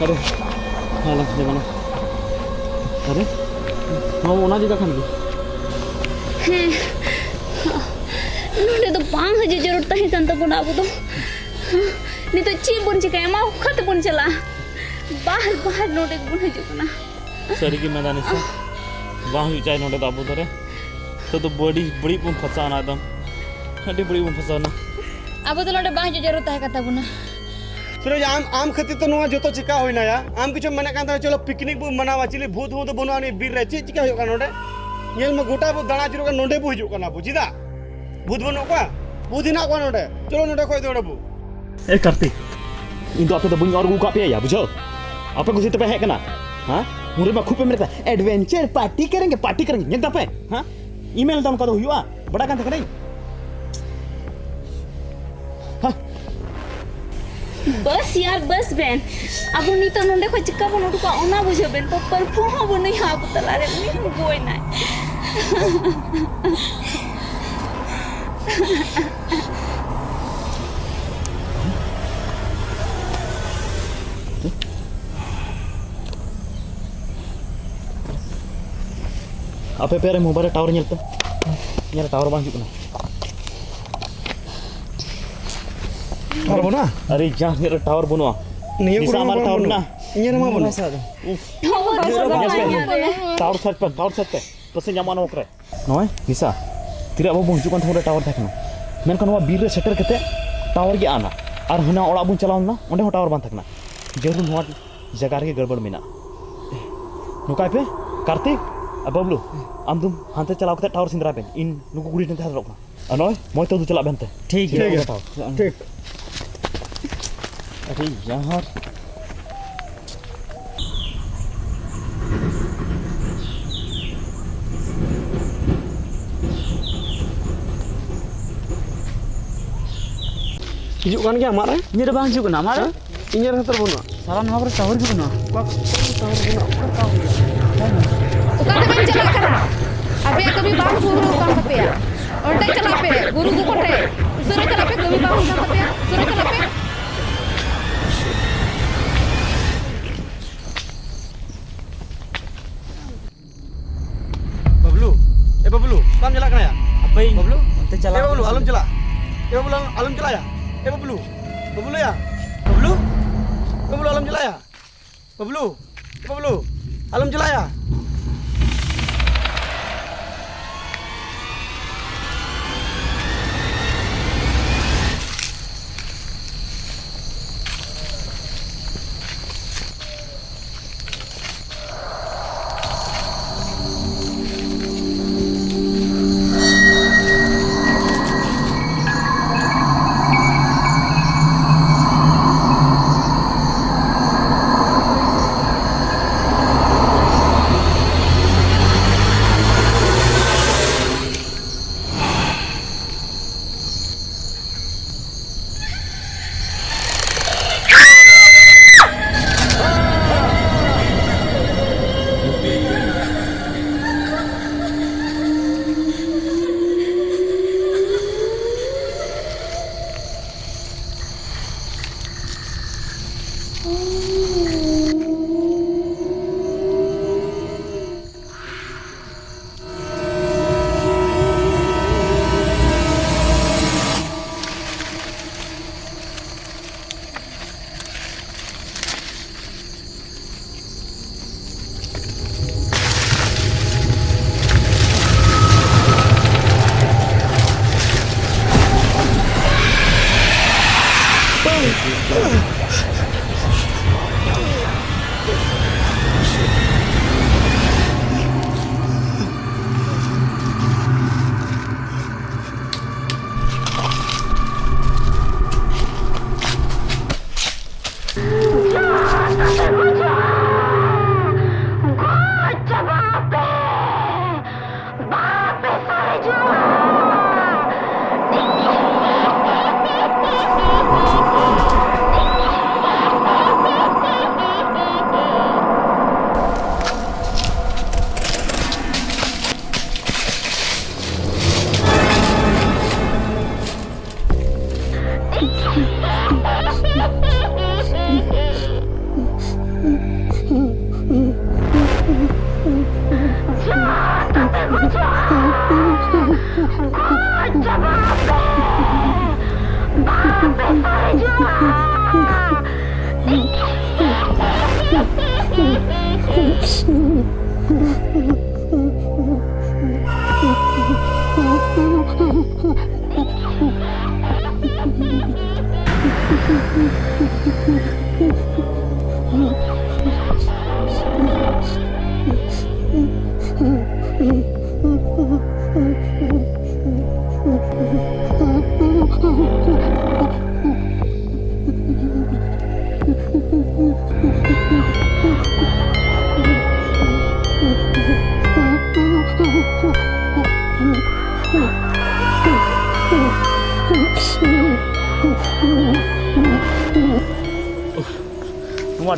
अरे हाला जमाना अरे हम ओना जगह खान नोडे तो बांग हजे जरूर तहे कान तबोना अब तो नितो ची बन चिका मा खत बन चला बाहर बाहर नोडे बन हजे कना सरी की मैदान से बांग चाहे नोडे दाबो धरे तो बड़ी बड़ी बम फसाना एकदम अड़ी बड़ी बम फसाना अब तो नोडे बांग जरूर तहे का तबोना फिर आम खातिर तो नुआ जो चिका होइना या आम किछु मने कान चलो पिकनिक बो मनावा चिली भूत भूत बनवा नि बीर रे चिका होय का नोडे नेल में गोटा बो दाना चिरो का नोडे बो हिजु कना बुझिदा भूत बनो का बुधिना को नोडे चलो नोडे खोय दे बो ए कार्तिक इन तो आपे तो बुኝ और गुका पे या बुझो आपे गुसी तो पे है कना हां मुरे में खूब पे मेरे एडवेंचर पार्टी करेंगे नेता पे हां ईमेल दाम का तो हुआ बड़ा कान थकरे हां बस यार बस बेन अब नी तो नोडे को चिका बनो तो ओना बुझो बेन तो परफॉर्म हो नहीं आप तला रे नी गोय ना आपे पेरे मोबाइल टावर नेलते नेल टावर बांग जुकना टावर बना अरे जा नेल टावर बनवा नहीं निसा हमारा टावर ना इन्हें मा बना टावर सेट पे पसे ᱧᱟᱢᱚᱜ ᱱᱚᱠᱨᱮ ᱱᱚᱭ निसा तिरा अब बुझु कान थोड़ा टावर थकना मेनखान ᱱᱚᱣᱟ बीर रे सेटर कते टावर गे आना और हना ओड़ा बुन चलावना ओंडे हो टावर बान थकना जरूर नोआ जगह रे गड़बड़ मेना नुकाय पे कार्तिक बबलू आम तुम हांते चलाव कते टावर सिंदरा बेन इन नुकु गुड़ी नते हरक अनय मय तो चला बेनते ठीक है ठीक अरे यार हिजु कान गया हमारा ini bang juga nama ada इन्हें रहतर बना salah nama berapa tahun juga na Bukan teman celak kara. Abe kami bang suruh kan tapi ya. Orang celak pe, guru guru kote. Suruh celak pe kami bang kan tapi ya. Suruh celak pe. Bablu काम चला कना या apa ini Bablu kita jalan Bablu आलम चला आलम चला या बबलू या बबलू आलम चला या बबलू आलम चला या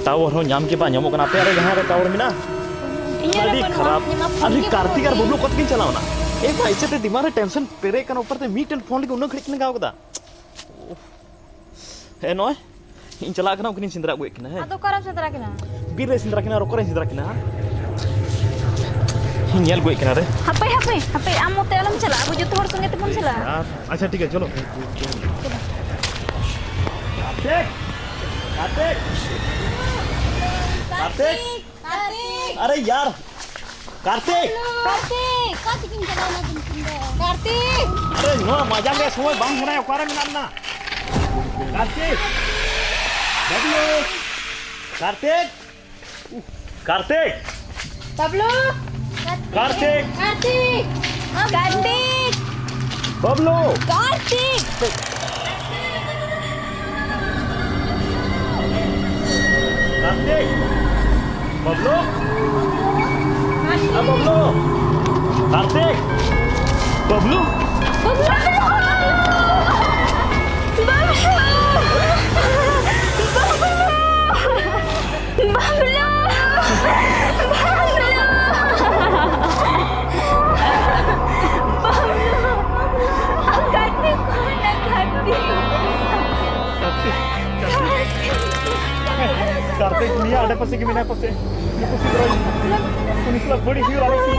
टावर हो नाम के बाद नामो कना पे अरे जहां रे टावर मिना अरे खराब अरे कार्तिक और बबलू कत के चलावना एक भाई से दिमाग रे टेंशन पेरे कन ऊपर ते मीटन फोन के उन खड़ी गाव कदा ए नोय इन चला कना उकनी सिंदरा गो एकना है अदो करम सेंद्रा किना बीर रे सिंदरा किना रोकर सिंदरा किना हिंगल गो एकना रे हपे आम मोते अलम चला अब जो तोड़ संगे ते चला अच्छा ठीक है चलो कार्तिक अरे यार कार्तिक अरे नो मजा में समय बांग है ओकारे में नाम ना कार्तिक बबलू कार्तिक बबलू कार्तिक बबलू कार्तिक बबलू बबलू कार्तिक बबलू कार्तिक नहीं ada pasti gimana pasti terus ini sudah body view ada sih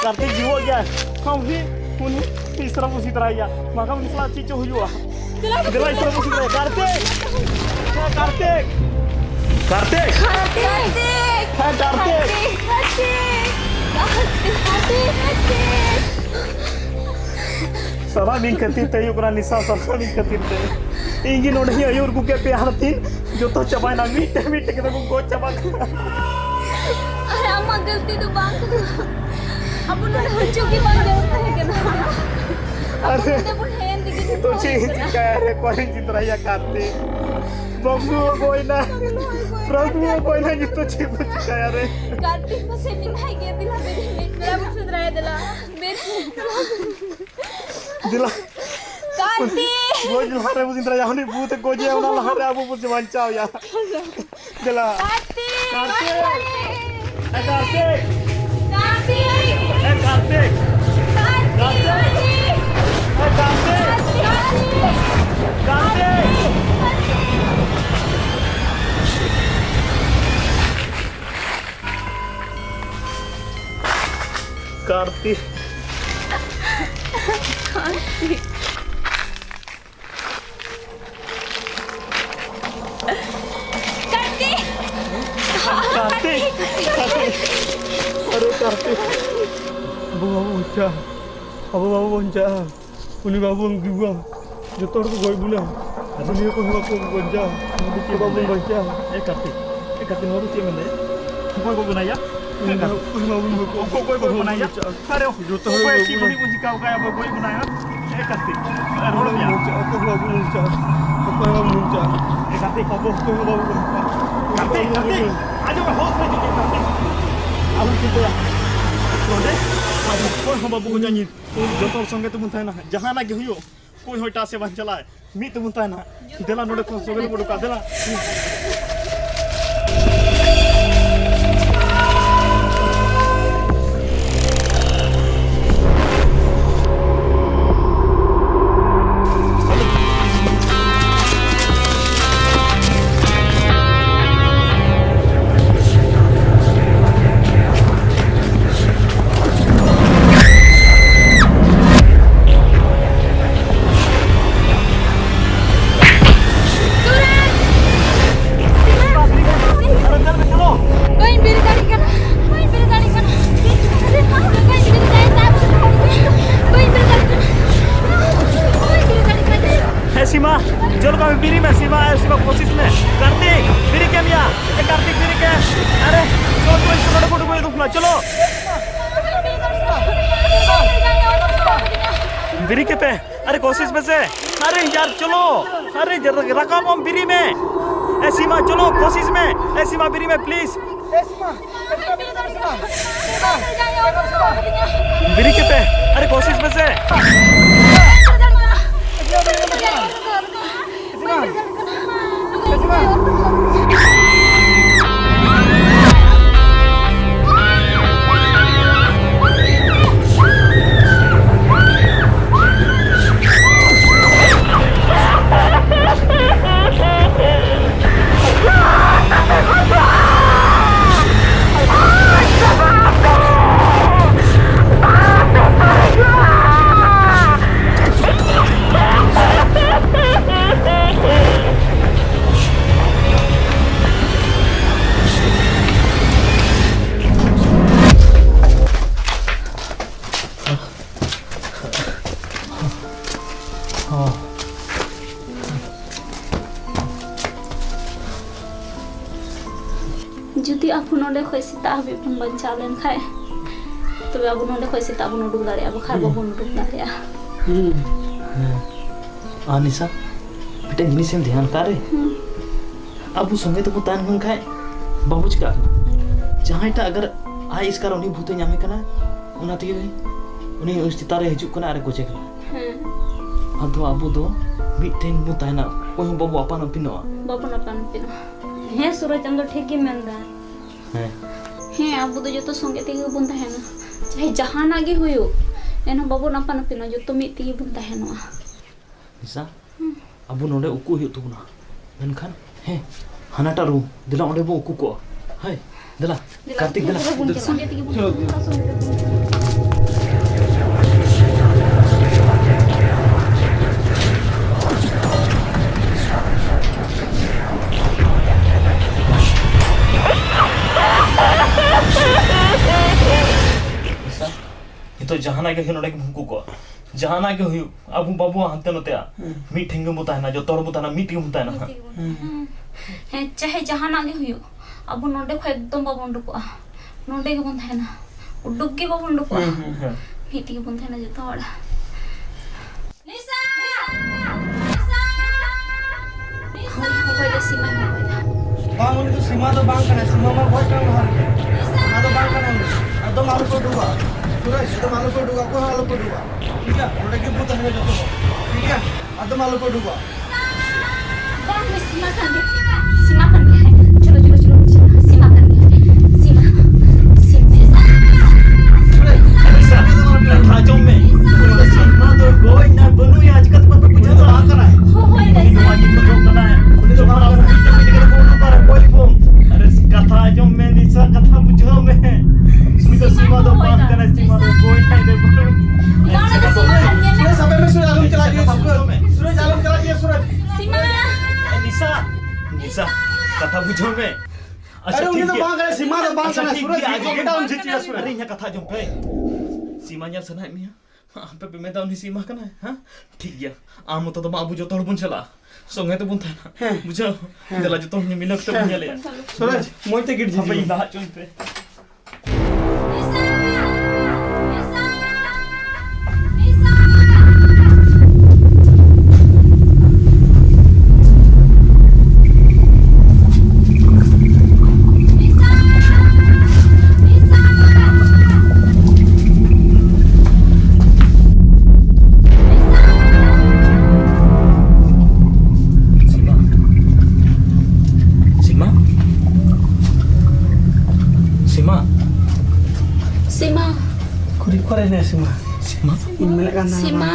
Kartik jiwa aja kamu sih तीसरा मुसी तरह या माका मिसला चीचो हुआ दिला इसरा मुसी तरह कार्तिक सारा दिन करती ते युकरा निसा सारा दिन करती ते इंगी नोड ही आयुर गुके पे हारतीन जो तो चबाय ना मीट के तो गो चबा अरे अम्मा गलती तो बात अब उन्होंने हंचुकी बन जाता है क्या अरे तो चीज क्या रे कोई जितना या करते बबलू कोई ना प्रभु कोई ना जितो चीज क्या रे कार्तिक को से नहीं गया दिला मेरा बुक सुधरा है दिला कार्तिक वो जो हरे बुझ इंद्रा यानी भूत को जे उना हरे अब बुझ बचाओ या दिला कार्तिक अरे कार्तिक बाबू बंचा उन्हीं बाबू गिवा जो तोड़ को गोई बुला असली को बंचा मुझे बाबू बंचा कार्तिक नोरू चे मने कोई को बनाया उन्हीं बाबू को कोई बनाया अरे जो तो कोई की बनी कुछ का गया कोई बनाया कार्तिक रोड में को बाबू बंचा कार्तिक बाबू कार्तिक आज मैं होश में जुटे कार्तिक अब कितना रोडे कोई हम बाबू को जानी जो तो संगे तुम था ना जहां ना के हुयो कोई होटा से बन चला मी तुम था ना देला नोडे को सोगल को का देला कोशिश में से। अरे यार चलो, अरे रखा हम बिरी में। ए सीमा चलो कोशिश में, ए सीमा बिरी में प्लीज। बिरी कितने? अरे कोशिश में से। जुदी आपन नोडे खोय सीता हबी बन बंचा लेन खाए तबे अब नोडे खोय सीता बन उडुक दारे अब खाय बबन उडुक दारे निशा बेटा जिनिस एम ध्यान करे अब संगे तो तान बन खाए बाबू चिका जहांटा अगर आई इसकार उनी भूत नामे कना उना तगे उनी उस चितारे हिजु कना अरे कोचे कना अदो अबु दो मिटेन बु ताना कोई बाबू अपन पिनो हे सूरज चंद्र ठीक ही मेंदा हे अब दो जो संगे तेगे बन तहना चाहे जहाना गे हुयो एनो बाबू नपा नपिनो जो तो मिट तेगे बन तहना निशा अबु नोडे उकु हुयो तुना मेनखान हे हानाटा रू दिला ओंडे बो उकु को हाय दिला कार्तिक दिला संगे तेगे बन तो जहाना के नोडे के भूकु को जहाना के हुयो अब बाबू हंते नते मी ठेंगे मुताना जो तोर मुताना मी टी मुताना हे चाहे जहाना गे हुयो अब नोडे खो एकदम बाबू उडुको नोडे के बन थाना उडुक के बाबू उडुको मी टी बन थाना जतो हड़ा निशा कोई दे सीमा बांग उन तो सीमा तो बांग करना सीमा में बहुत काम है सीमा तो बांग करना तो मालूम को दूंगा सूरज तो मालूम को दूंगा को मालूम को दूंगा ठीक है उन्हें के भूत है जो ठीक है तो मालूम को दूंगा बांग में सीमा कर है चलो चलो चलो सीमा कर है सीमा था जो में सीमा तो कोई ना बनू आज का तो पूछा तो आ करा है हो नहीं आज तो जो करना है उन्हें तो मारा कोई बोल अरे कथा जो में निशा कथा बुझो में तो सीमा तो बात करे सीमा तो कोई नहीं दे सूरज सब में सूरज आलम चला दिया सूरज आलम चला दिया सूरज सीमा निशा निशा कथा बुझो में अरे उन्हें तो बांग करे सीमा तो बांग करना सूरज आज बेटा उन जीत लिया सूरज अरे यहाँ कथा जो पे सीमा यार सना मिया पे मैं तो उन्हीं सीमा करना है हां ठीक गया आम तो बाबू जो तोड़ बुन चला संगे तो बुन था ना बुझो दिला जो तो मिलक तो बुन ले सूरज मोइते गिट अब ये ला चुन पे सीमा इन में लगा ना सीमा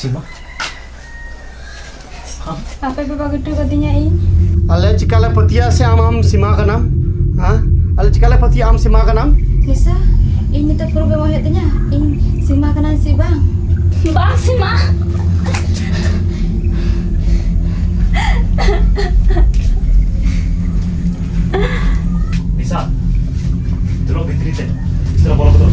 सीमा Apa pe bagitu katanya ini? अले चिकाले पतिया से आम सीमा का नाम हाँ अले चिकाले पतिया आम सीमा का नाम Nisa, ini tuh perlu bawa hatnya. Ini si makanan si bang. Bang sih mah. Nisa, dulu bitri teh, setelah bola betul.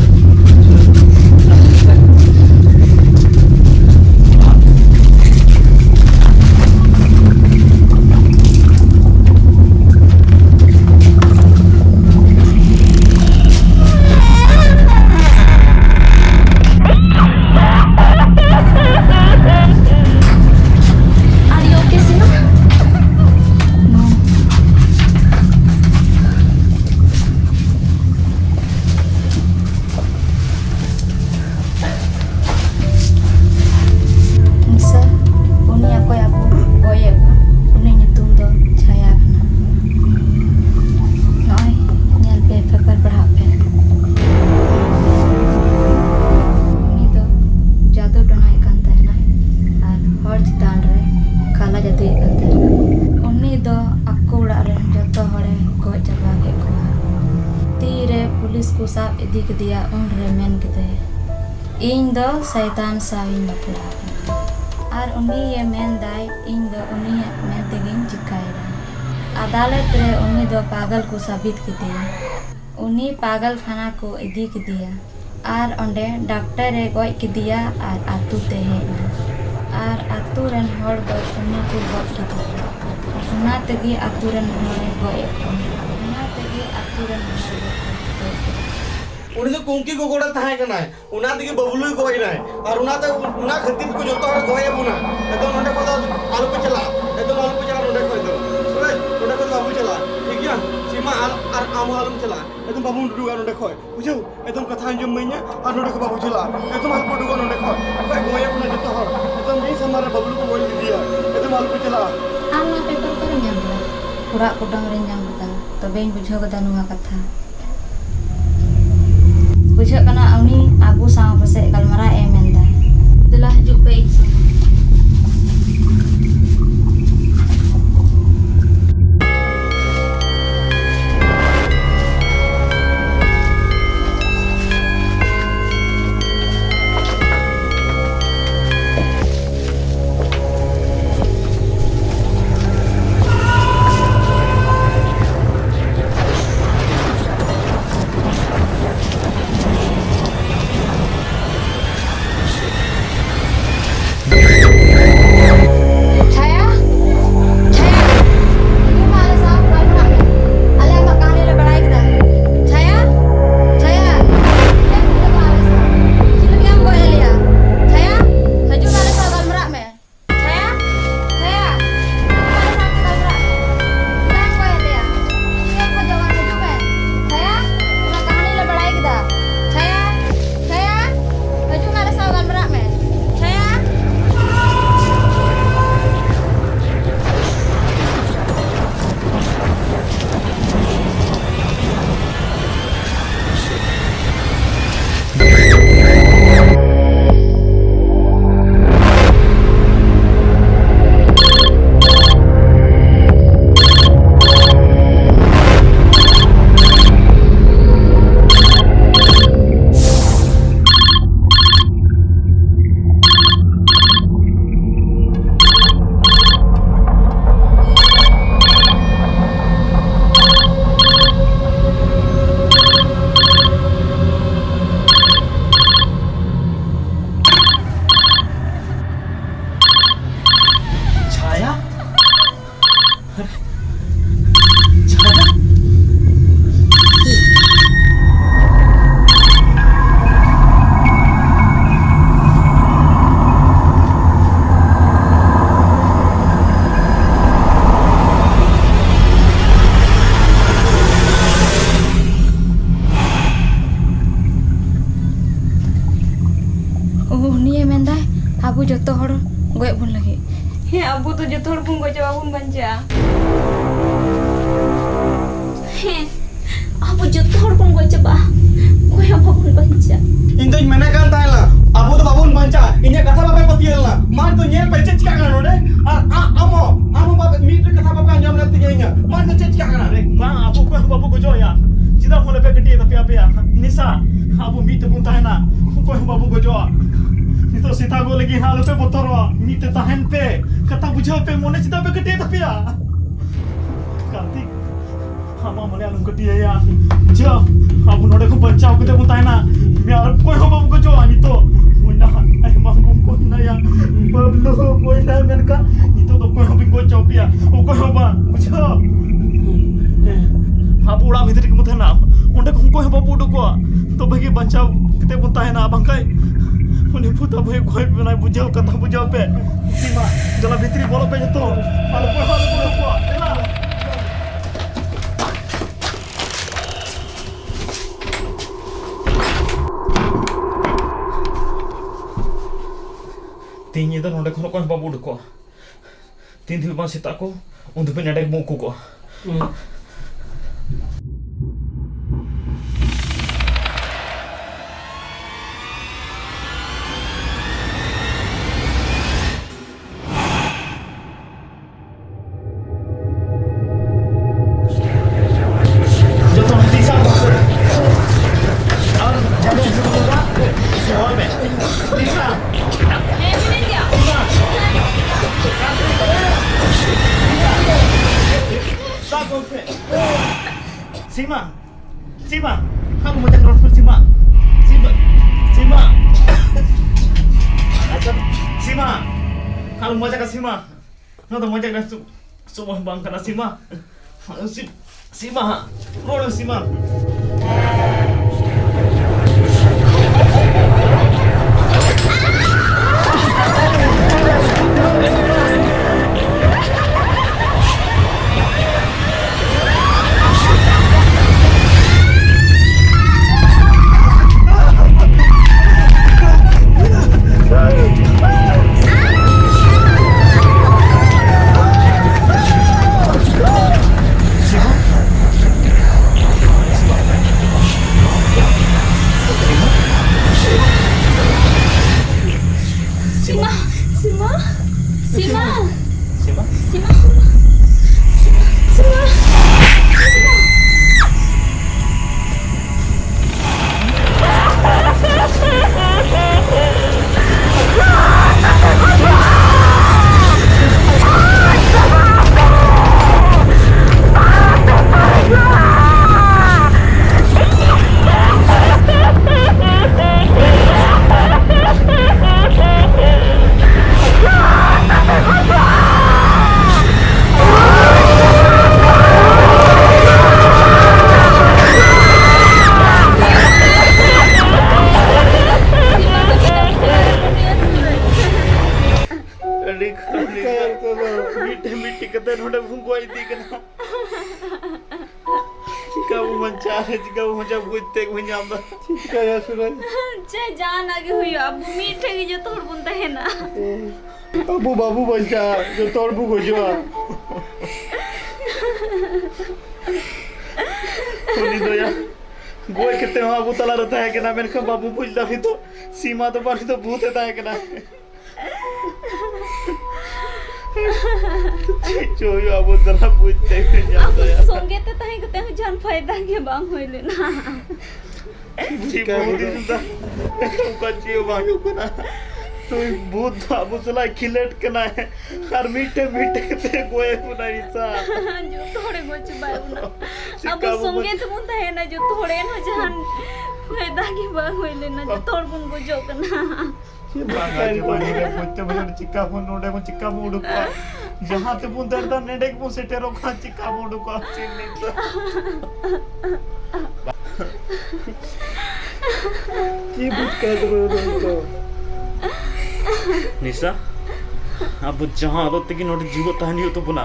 Are you okay sih mah? Nisa, uni aku ya bu, goye bu. Uni nyetung tuh cahaya kena. Noi, nyal pe paper berhak pe. Uni tuh jatuh donai kan teh na. Ar hor chitan re kala jatuh kan teh. Uni tuh aku udah re jatuh hore goj jaba ke ko. Tire pulis ku sab idi ke dia un remen gitu. Ing do syaitan sawin bapula. Ar uni ye men dai ing do uni men tegin chikaira. Adalat re uni do pagal ko sabit kidiya. Uni pagal khana ko idi kidiya. Ar onde doctor e goi kidiya ar atu te hena. Ar atu ren hor do uni ko goi kidiya. Una tegi atu ren hor goi ko. Una tegi atu ren hor goi. उन्हें तो कुंकी को गोड़ा था है ना उन्हें दिखे बबलू को ही ना और उन्हें तो उन्हें खत्म को जो तो है गोये बुना तो उन्हें को तो आलू पे चला उन्हें को इधर सुने उन्हें को तो बाबू चला ठीक है सीमा और आम आलू चला एकदम बाबू डुगा उन्हें को बुझो एकदम कथा अंजम में और उन्हें को बाबू चला एकदम आलू डुगा उन्हें को कोई गोये बुना जो तो है एकदम नहीं समारे बबलू को गोये दिया एकदम आलू पे चला Ana paper ko rin yang pura kudang rin yang kita. Tobe yung bujho ko tanunga katha. Bujho kana awni abu sama pase kalmara emenda. Itulah hidup baik sih. abu joto hor goy bun lagi. He abu tuh joto hor bun goy bun banja. He abu joto hor bun goy coba. Goy abu bun banja. इन तो मैंने कहा था ना अबू तो बाबू बंचा इन्हें कथा बाबा पति है ना तो nyel pe cek cek kan ode amo bab meet kata bab kan jam nanti nya man to cek cek kan re bang babu gojo ya cida hole pe gede tapi apa ya nisa abu meet pun tahena ko babu gojo itu sita go lagi hal pe botoro meet tahen pe kata bujau pe mone cida pe gede tapi ya kartik hama mone alum gede ya jo abu node ko bachao kete pun tahena me ar ko babu gojo itu muina ai mangum ko na ya bablo ko na men ka itu to ko habi gojo pia o ko haba bujho abu uड़ा भीतर के मुथे ना उन्हें हमको है बाबू डको तो भगी बच्चा किते बुता है ना बंकाई उन्हें पुता भई कोई बनाई बुझाओ कथा बुझाओ पे सीमा जला भीतरी बोलो पे तो हाल को देना तीन इधर उन्हें कोनो कोई बाबू डको तीन दिन बाद सीता को उन्हें पे नडक मुंह को Sima, Sima, kamu mau jangan rosol Sima, Sima, aja Sima, kamu mau jangan Sima, nggak mau jangan semua bang karena Sima, Sima, roll Sima. Jika macam buitek punya apa? Jika ya sudah. Cek jangan lagi huyo. Abu मीठे की जो तोड़ बुनता है ना. Abu babu banca, जो तोड़ बु Gojo. Kuni तो या. गोए कितने वहाँ अबू तला रहता है कि ना मैंने कहा बाबू पूछता भी तो सीमा तो पानी तो भूत रहता है कि ना. Cuy, abu telah bucek Aku songget te tahi kete hujan faida ke bang hoy lena. Jika budi sudah, kau cium bang kuna. तो भूत बाबू सला खिलट कना है हर मीठे मीठे कते गोए पुना इसा जो थोड़े गोच बाउना अब संगे तो मुंता है ना जो थोड़े ना जहान फायदा की बात होइले ना जो थोड़ बुन गोजो कना बागाजी पानी रे पुत्ते बजन चिक्का फोन नोडे को चिक्का मोडु को जहां ते पुन दर्द नेडे को सेटेरो का चिक्का मोडु को चिन्नी की बुत कर दो निशा अब जहां हालत की नोट जीव तानी हो तो पुना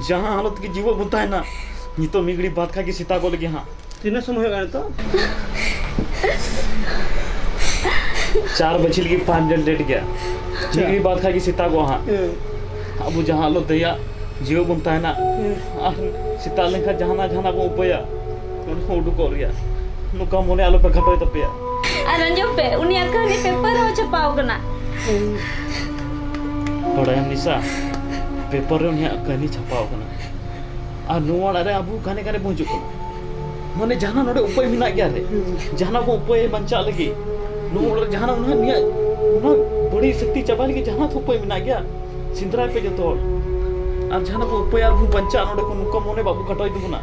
जहां हालत की जीव बुता है ना ये तो मिगड़ी बात खा के सीता को लगी हां तीन समय हो गए तो 4 बजे की 5 जन डेट गया मिगड़ी बात खा के सीता को हां अब जहां हालत दया जीव बुता है ना सीता लेखा जहां जहां को उपया उडु को रिया नुका मोने आलो पे घटोय तपया aran jo pe unia kan ni paper ho chapao kana बड़ायम निशा पेपर रे उनिया कहानी छापाव कना और नुआ रे अबू काने काने पहुंचु कना माने जहाना नोडे उपाय मिना गया रे जहाना को उपाय बंचा लगी नुआ जहाना उना निया उना बड़ी शक्ति चाबा लगी जहाना तो उपाय मिना गया सिंद्रा पे जो तो और जहाना को उपाय आर बंचा नोडे को नुका मोने बाबू कटोय दुना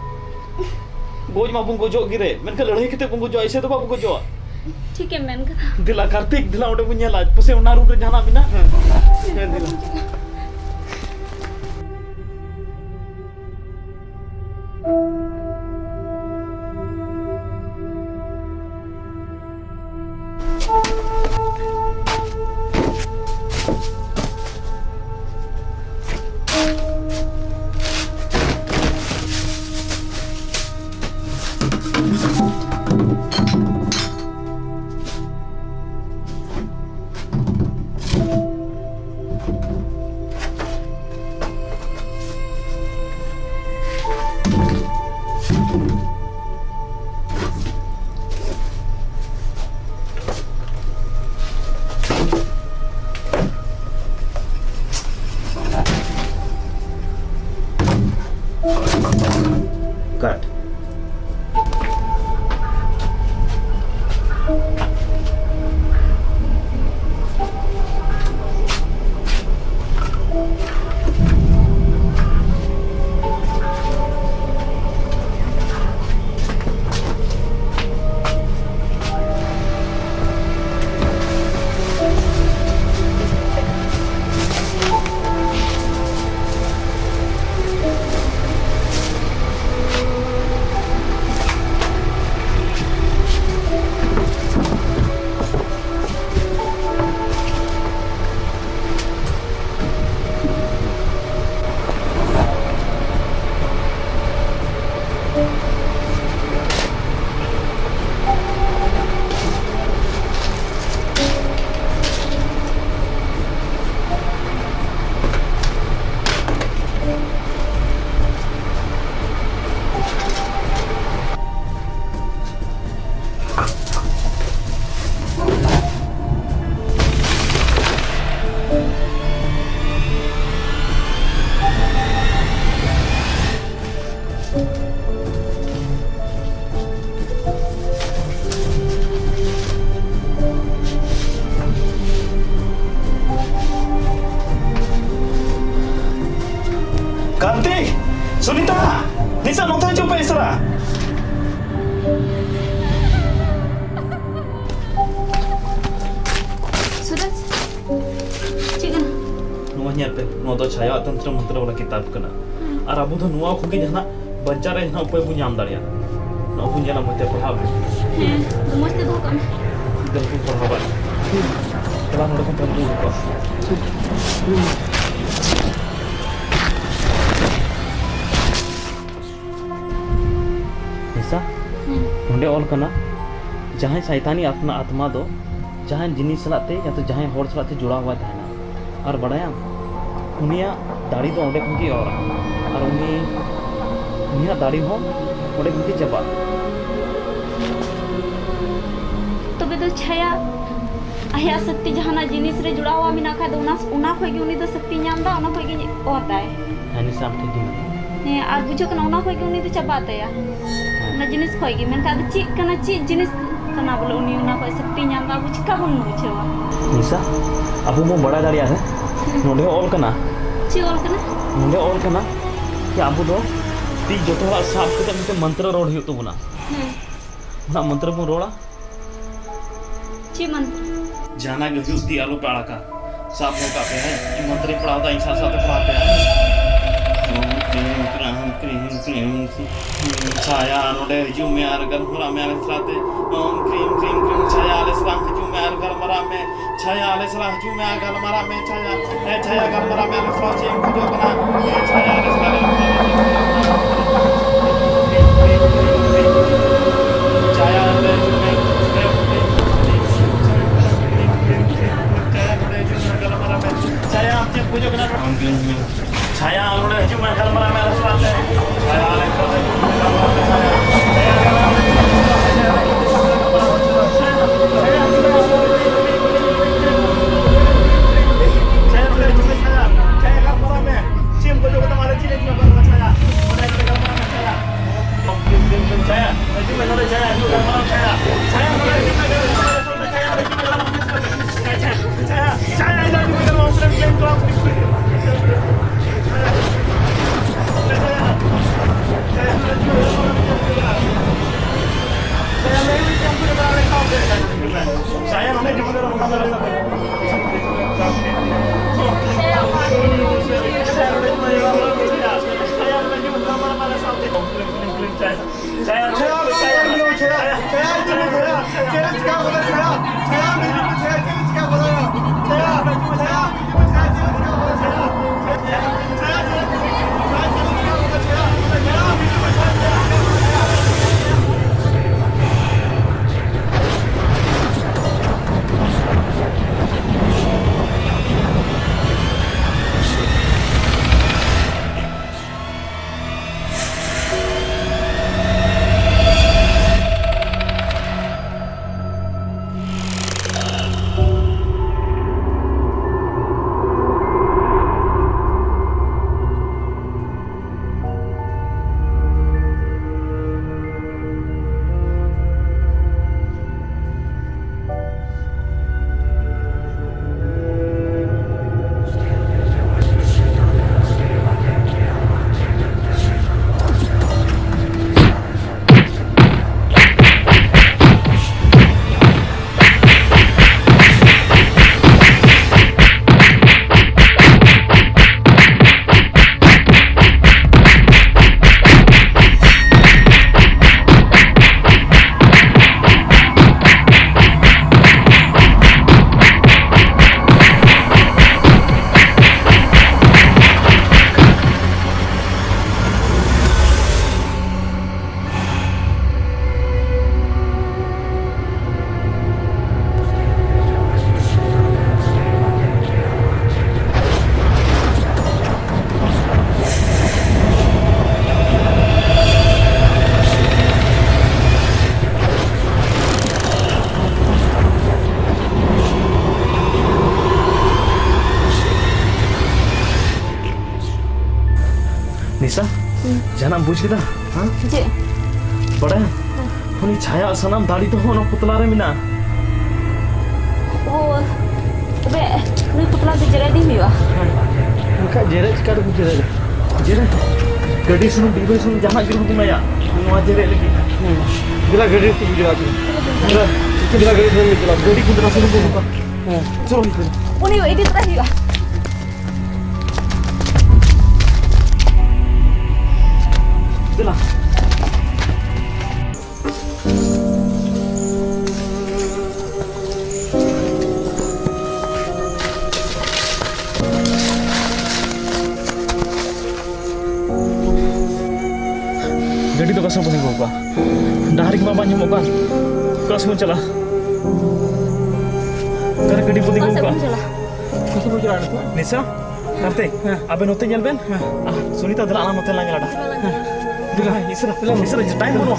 गोज मा बुंगो जो गिरे मेनका लड़ाई कते बुंगो जो ऐसे तो बाबू को जो ठीक है मैन कहा दिला कार्तिक दिला ओडे बुnyala पसे उना रूप रे जहाना बिना दिला कट कार्तिक सुनीता निशा नोता जो पे इसरा सूरज चिकन नुआ ᱧᱮᱞ पे नुआ दो छाया तंत्र मंत्र वाला किताब कना और अब तो नुआ खुगी जहां बच्चा रे जहां उपाय बु नाम दाड़िया नुआ बु ᱧᱮᱞᱟ मते पढ़ाव मस्त दो काम देखो पढ़ाव चला नोडे को पढ़ू को निशा नोडे ऑल कना जहां शैतानी आत्मा दो जहां जिनिस सलाते या तो जहां होड़ सलाते जुड़ा हुआ था और बड़ाया उनिया दाढ़ी तो ओंडे खन की और उनिया दाढ़ी हो ओंडे खन की चबा तबे तो छाया आया शक्ति जहाना जिनिस रे जुड़ा हुआ मिना खा दो उना खोय गे उनी तो शक्ति नाम दा उना खोय गे होता है हानि साम ठीक दिन ने आर बुझो कना उना खोय गे उनी तो चबाता या उना जिनिस खोय गे मेन का ची कना ची जिनिस कना बोले उनी उना खोय शक्ति नाम दा बुझ का बन बुझेवा निशा अब मो बड़ा दाड़िया है नोडे ऑल कना ची ऑल कना नोडे ऑल कना कि अब दो ती जोतो साफ कते मते मंत्र रोड हियो तो बना ना मंत्र बो रोड़ा ची मन जाना गजुती आलू पाड़ा का साफ हो का पे है ये मंत्र पढ़ाता इंसान साथ पढ़ाते हैं ओम क्रीम क्रीम छाया नोडे हजू में आर कर पूरा में आले सलाते ओम क्रीम क्रीम क्रीम छाया आले सलाम हजू में आर कर मरा में छाया आले सलाम हजू में आर कर मरा में छाया कर मरा में आले सलाम चेम को जो कना छाया आले सलाम छाया आले छाया आपने पूजो कना छाया आलोड़े हजू में घर मरा में रसवाल है छाया आले छाया छया छया छया चिका बोला छया छया मेरी छया चिका बोला छया छया निशा जाना बुझ केदा हां जे बड़ा उनी छाया सनम दाढ़ी तो होना पुतला रे मिना ओ बे नुई पुतला दे जरे दी हुआ उनका जेरे चिका तो जेरे जेरे गड्डी सुन डिबे सुन जाना जरूर बुनाया नवा जेरे लगी बिला गड्डी से बुझा दी बिला गड्डी से निकला गड्डी कुंदरा सुन बुका चलो इधर उनी इदी तरह हुआ बिला गड्डी तो कसम पुनी गोगा डाहरी के बाबा nyamuk kan कसम चला कर गड्डी पुनी गोगा कुछ बुझा रहा निशा करते अबे नोते nyel ben सुनीता दला नोते lagi ada बिला इसरा टाइम बनो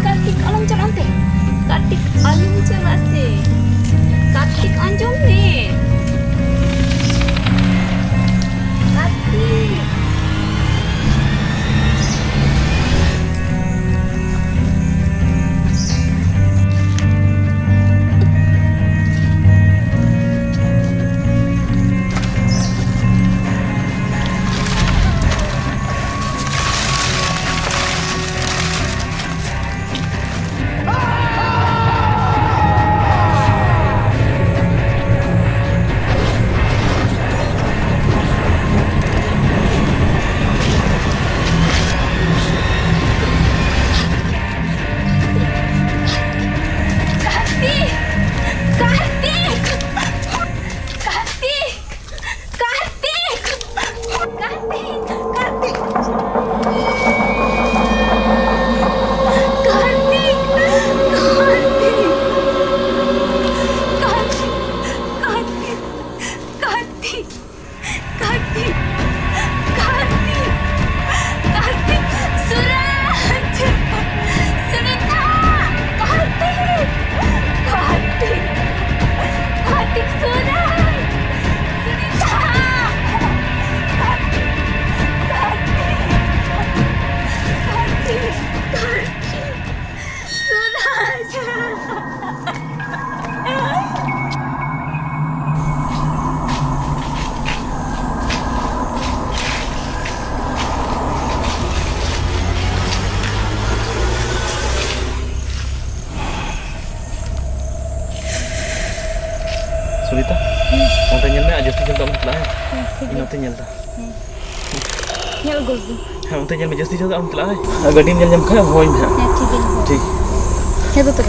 Kartik alam cakap ante. Kartik alam cakap se. Kartik anjom ne. Kartik. Jel dam tla hai. Ino te nyel da. Nyel gulbu. Ha unte nyel me jasti jel dam tla hai. Gadi nyel jam kha hoin ha. ठीक है ঠিক. है तो तक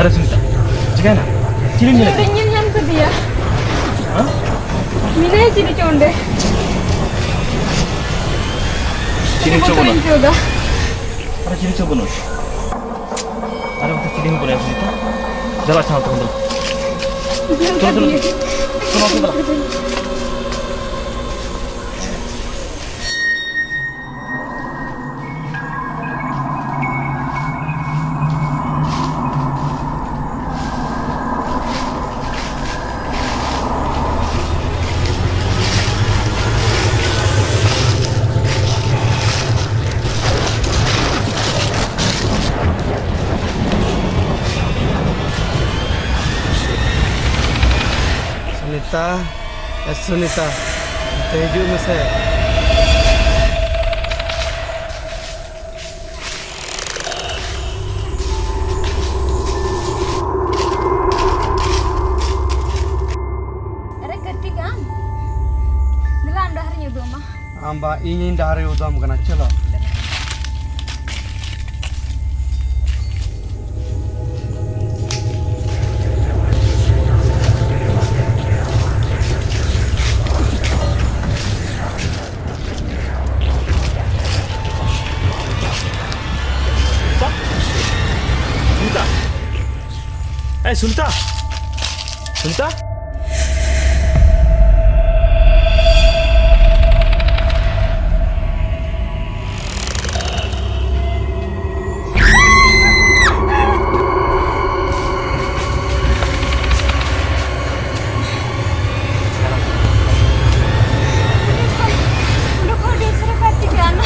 Ada Sunita. Jika na. Ciri ni. Ingin yang ke dia. Hah? Mina ciri conde. Ciri coba na. Coba. Ada ciri coba na. Ada untuk ciri boleh Sunita. Jalan sana tu. Tolong. Tolong. Sunita Tezu में से Ada ketika dalam dahar itu mah. आंबा इन डारे उदम कना चलो Sunita. Sunita. Sunita. Udah kau dia suruh pati kan?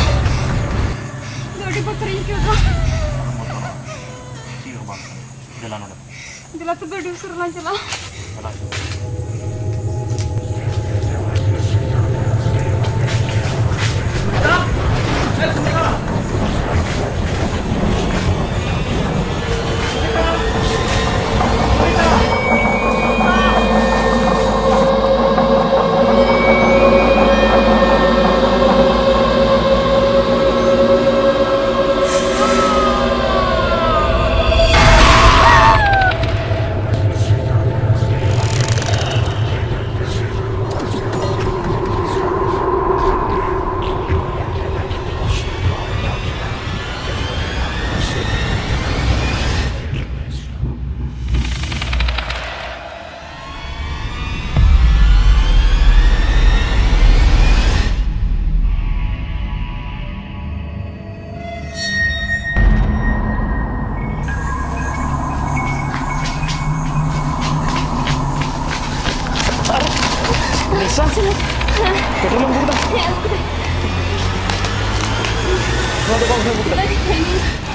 Udah dipotong juga. Jalan udah. Jelas tuh dia suruh lanjut lah. Jalan. Nisa, petrol yang buka. Kau tu kau buka.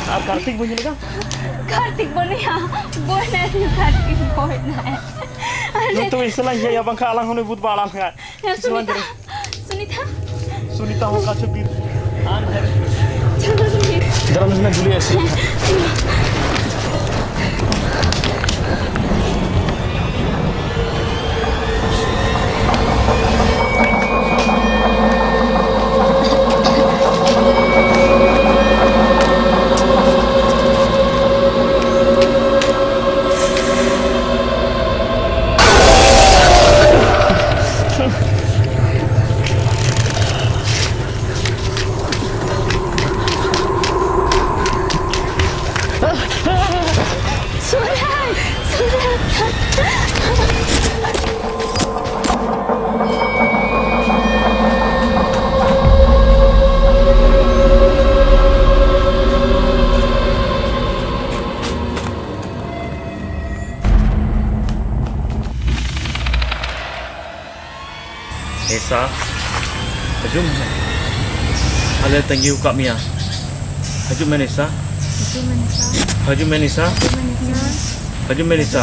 आप कार्तिक बोल लेगा कार्तिक बोले यहाँ बोल नहीं कार्तिक बोल नहीं जो तो इसला ये या बंका आlang होने बुत बाlang है सुनीता सुनीता सुनीता हो का चबीर आन है चलो सुनीता जरा मुझे गुली ऐसे Nisa. Hajum. Ale thank you Kak Mia. Hajum Nisa. Hajum Nisa. Hajum Nisa.